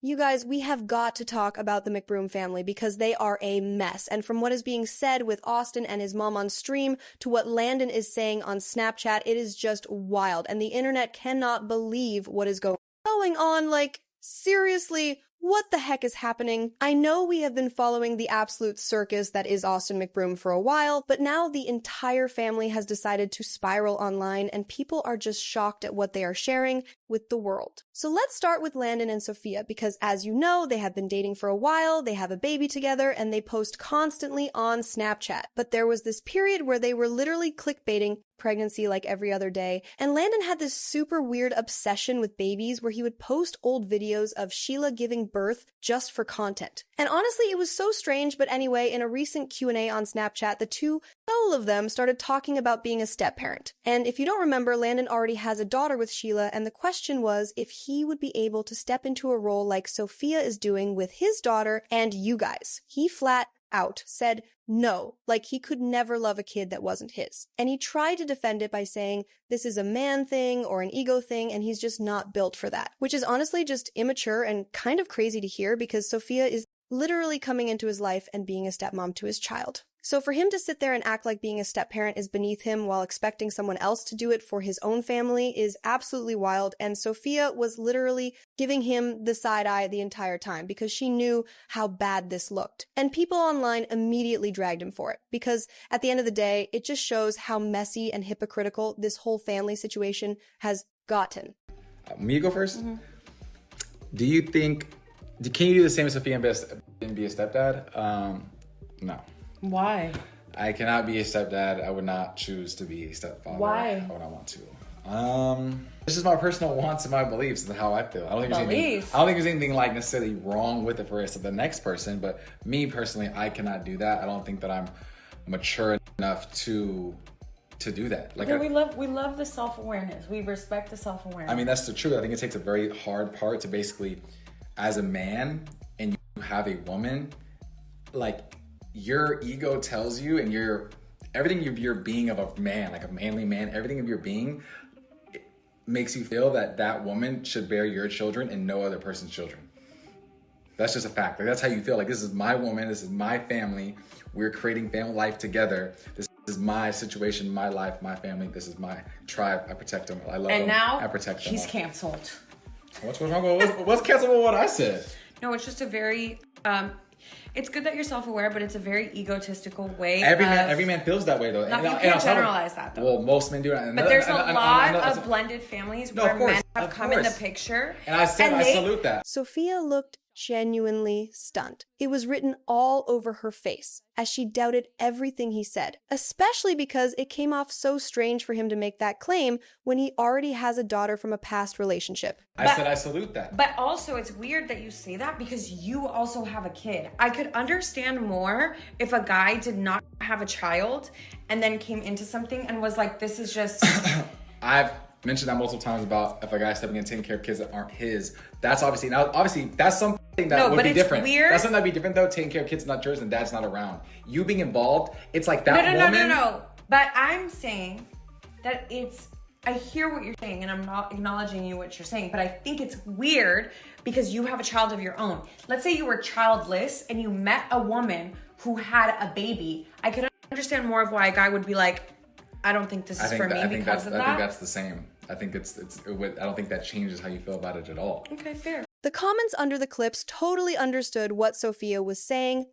You guys, we have got to talk about the McBroom family because they are a mess. And from what is being said with Austin and his mom on stream to what Landon is saying on Snapchat, it is just wild. And the internet cannot believe what is going on. Like, seriously, what the heck is happening? I know we have been following the absolute circus that is Austin McBroom for a while, but now the entire family has decided to spiral online and people are just shocked at what they are sharing with the world. So let's start with Landon and Sophia because as you know, they have been dating for a while, they have a baby together, and they post constantly on Snapchat. But there was this period where they were literally clickbaiting pregnancy like every other day, and Landon had this super weird obsession with babies where he would post old videos of Sheila giving birth just for content. And honestly, it was so strange, but anyway, in a recent Q&A on Snapchat, all of them started talking about being a step-parent. And if you don't remember, Landon already has a daughter with Sheila, and the question was if he would be able to step into a role like Sophia is doing with his daughter and you guys. He flat out said no, like he could never love a kid that wasn't his. And he tried to defend it by saying this is a man thing or an ego thing and he's just not built for that, which is honestly just immature and kind of crazy to hear because Sophia is literally coming into his life and being a stepmom to his child. So for him to sit there and act like being a step-parent is beneath him while expecting someone else to do it for his own family is absolutely wild, and Sophia was literally giving him the side eye the entire time because she knew how bad this looked. And people online immediately dragged him for it because at the end of the day, it just shows how messy and hypocritical this whole family situation has gotten. Me go first? Mm-hmm. Do you think, can you do the same as Sophia and be a stepdad? No. Why? I cannot be a stepdad. I would not choose to be a stepfather. Why? I would not want to. This is my personal wants and my beliefs and how I feel. I don't think there's anything like necessarily wrong with it for the next person, but me personally, I cannot do that. I don't think that I'm mature enough to do that. Like we love the self-awareness. We respect the self-awareness. I mean, that's the truth. I think it takes a very hard part to basically, as a man and you have a woman, like, your ego tells you and everything of your being of a man, like a manly man, everything of your being makes you feel that that woman should bear your children and no other person's children. That's just a fact. Like, that's how you feel. Like, this is my woman, this is my family. We're creating family life together. This is my situation, my life, my family. This is my tribe. I protect them. I love them. And now I protect them. he's canceled. What's wrong with what's canceled with what I said? No, it's just a very it's good that you're self-aware, but it's a very egotistical way. Every man feels that way, though. You can't generalize that, though. Well, most men do it. But there's a lot of blended families where men have come in the picture. And I salute that. Sophia looked genuinely stunned. It was written all over her face as she doubted everything he said, especially because it came off so strange for him to make that claim when he already has a daughter from a past relationship. I said I salute that. But also it's weird that you say that because you also have a kid. I could understand more if a guy did not have a child and then came into something and was like, this is just... I've mentioned that multiple times about if a guy's stepping in and taking care of kids that aren't his. That's obviously that's something that would be different. Weird. That's something that'd be different though, taking care of kids not yours and dad's not around. You being involved, it's like that woman. No. But I'm saying that I hear what you're saying and I'm not acknowledging what you're saying, but I think it's weird because you have a child of your own. Let's say you were childless and you met a woman who had a baby. I could understand more of why a guy would be like, I don't think this is for me because of that. I think that's the same. I think I don't think that changes how you feel about it at all. Okay, fair. The comments under the clips totally understood what Sophia was saying,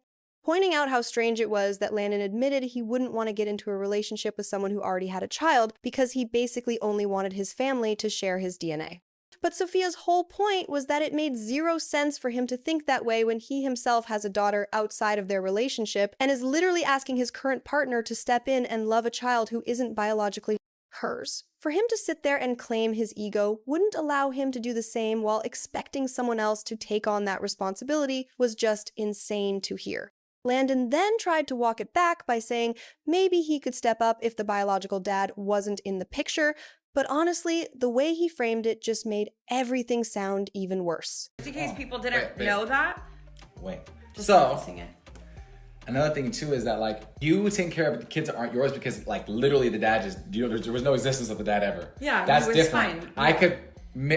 pointing out how strange it was that Landon admitted he wouldn't want to get into a relationship with someone who already had a child because he basically only wanted his family to share his DNA. But Sophia's whole point was that it made zero sense for him to think that way when he himself has a daughter outside of their relationship and is literally asking his current partner to step in and love a child who isn't biologically hers. For him to sit there and claim his ego wouldn't allow him to do the same while expecting someone else to take on that responsibility was just insane to hear. Landon then tried to walk it back by saying maybe he could step up if the biological dad wasn't in the picture, but honestly, the way he framed it just made everything sound even worse. Just in case people didn't know that. Just noticing it. Another thing too is that like you taking care of the kids that aren't yours because like literally the dad just there was no existence of the dad ever. Yeah, that's it was different. fine. I could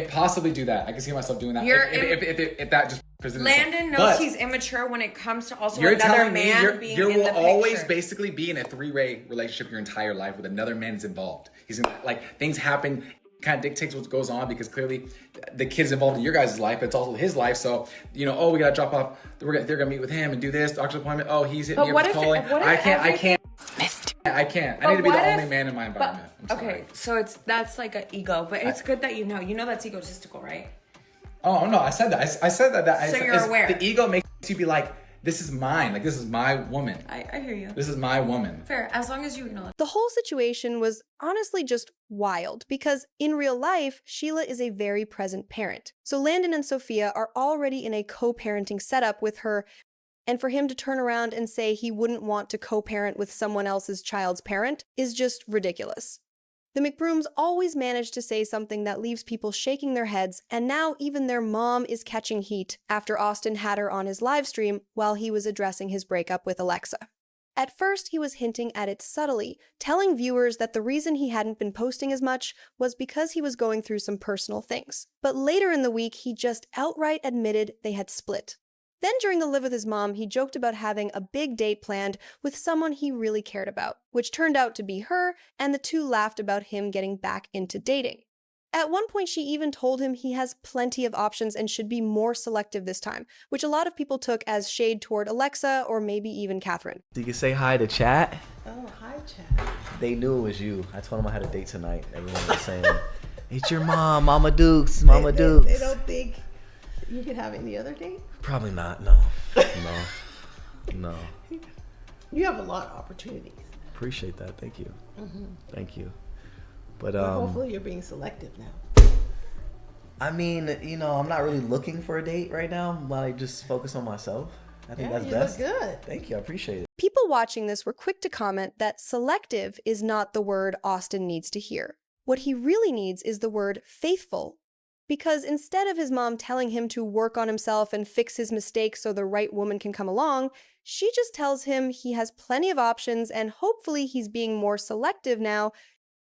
Possibly do that. I can see myself doing that. If that just presents Landon knows but he's immature when it comes to also you're another telling man me being you in will the always picture. basically be in a three-way relationship your entire life with another man is involved. He's in, like, things happen, kind of dictates what goes on, because clearly the kid's involved in your guys' life, but it's also his life. So, you know, oh, we gotta drop off. They're gonna meet with him and do this doctor's appointment. Oh, he's hitting me up, he's calling. I can't. I need to be the only man in my environment. Okay, so that's like an ego, but it's good that you know that's egotistical, right? Oh no, I said that. I said that. So you're aware. The ego makes you be like, this is mine. Like, this is my woman. I hear you. This is my woman. Fair, as long as you acknowledge. The whole situation was honestly just wild because in real life, Sheila is a very present parent. So Landon and Sophia are already in a co-parenting setup with her, and for him to turn around and say he wouldn't want to co-parent with someone else's child's parent is just ridiculous. The McBrooms always manage to say something that leaves people shaking their heads, and now even their mom is catching heat after Austin had her on his live stream while he was addressing his breakup with Alexa. At first, he was hinting at it subtly, telling viewers that the reason he hadn't been posting as much was because he was going through some personal things. But later in the week, he just outright admitted they had split. Then during the live with his mom, he joked about having a big date planned with someone he really cared about, which turned out to be her, and the two laughed about him getting back into dating. At one point, she even told him he has plenty of options and should be more selective this time, which a lot of people took as shade toward Alexa or maybe even Catherine. You can say hi to chat. Oh, hi, chat. They knew it was you. I told them I had a date tonight. Everyone was saying, it's your mom, Mama Dukes, Mama Dukes. They don't think you could have any other date? Probably not, no. No. You have a lot of opportunities. Appreciate that, thank you. Thank you. But hopefully you're being selective now. I mean, you know, I'm not really looking for a date right now. I'm like just focus on myself. I think that's best. You look good. Thank you, I appreciate it. People watching this were quick to comment that selective is not the word Austin needs to hear. What he really needs is the word faithful. Because instead of his mom telling him to work on himself and fix his mistakes so the right woman can come along, she just tells him he has plenty of options and hopefully he's being more selective now,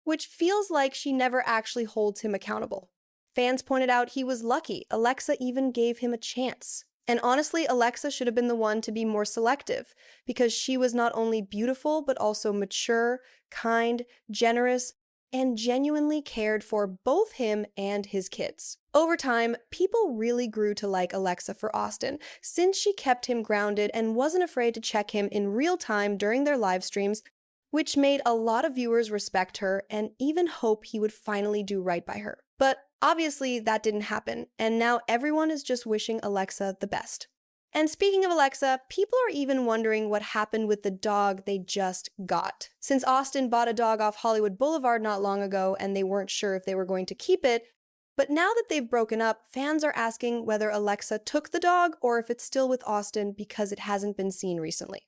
which feels like she never actually holds him accountable. Fans pointed out he was lucky. Alexa even gave him a chance. And honestly, Alexa should have been the one to be more selective, because she was not only beautiful, but also mature, kind, generous, and genuinely cared for both him and his kids. Over time, people really grew to like Alexa for Austin, since she kept him grounded and wasn't afraid to check him in real time during their live streams, which made a lot of viewers respect her and even hope he would finally do right by her. But obviously that didn't happen, and now everyone is just wishing Alexa the best. And speaking of Alexa, people are even wondering what happened with the dog they just got. Since Austin bought a dog off Hollywood Boulevard not long ago and they weren't sure if they were going to keep it, but now that they've broken up, fans are asking whether Alexa took the dog or if it's still with Austin because it hasn't been seen recently.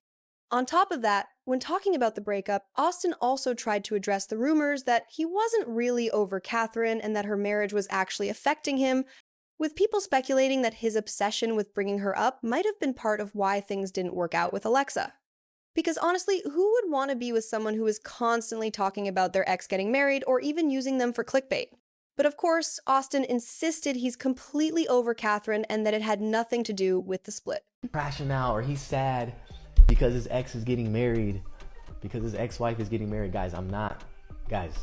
On top of that, when talking about the breakup, Austin also tried to address the rumors that he wasn't really over Catherine and that her marriage was actually affecting him, with people speculating that his obsession with bringing her up might have been part of why things didn't work out with Alexa. Because honestly, who would want to be with someone who is constantly talking about their ex getting married or even using them for clickbait? But of course, Austin insisted he's completely over Catherine and that it had nothing to do with the split. Crashing out, or he's sad because his ex is getting married, because his ex-wife is getting married. Guys, I'm not. Guys,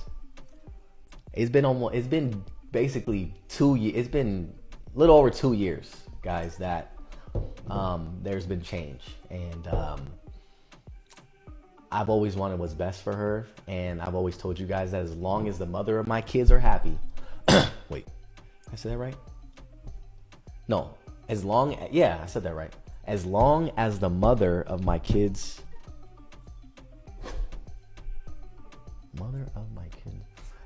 it's been basically 2 years. It's been a little over 2 years, guys, that there's been change. And I've always wanted what's best for her. And I've always told you guys that as long as the mother of my kids are happy. Wait, I said that right? No, I said that right. As long as the mother of my kids,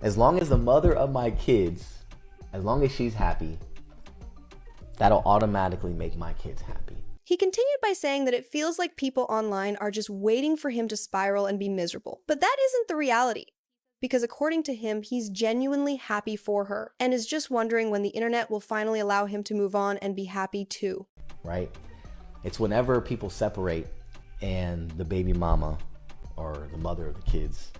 as long as the mother of my kids, as long as she's happy, that'll automatically make my kids happy. He continued by saying that it feels like people online are just waiting for him to spiral and be miserable. But that isn't the reality. Because according to him, he's genuinely happy for her and is just wondering when the internet will finally allow him to move on and be happy too. Right? It's whenever people separate and the baby mama or the mother of the kids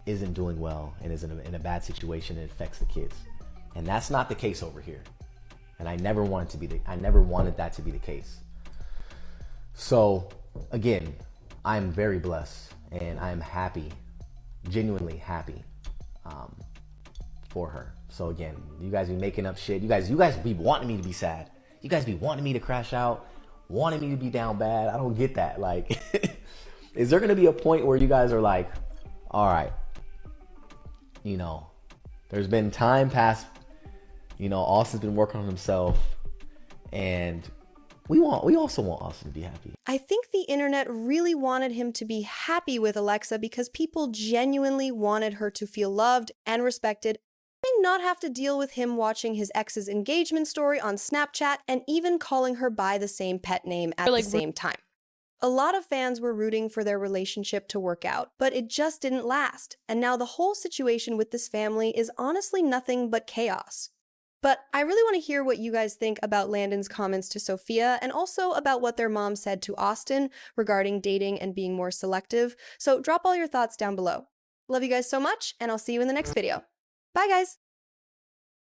isn't doing well and is in a bad situation, it affects the kids. And that's not the case over here. And I never wanted that to be the case. So again, I'm very blessed and I'm happy, genuinely happy for her. So again, you guys be making up shit. You guys be wanting me to be sad. You guys be wanting me to crash out, wanting me to be down bad. I don't get that. Like, is there gonna be a point where you guys are like, all right, you know, there's been time past, you know, Austin's been working on himself, and we also want Austin to be happy. I think the internet really wanted him to be happy with Alexa because people genuinely wanted her to feel loved and respected and not have to deal with him watching his ex's engagement story on Snapchat and even calling her by the same pet name at the same time. A lot of fans were rooting for their relationship to work out, but it just didn't last, and now the whole situation with this family is honestly nothing but chaos. But I really want to hear what you guys think about Landon's comments to Sophia and also about what their mom said to Austin regarding dating and being more selective. So drop all your thoughts down below. Love you guys so much, and I'll see you in the next video. Bye, guys!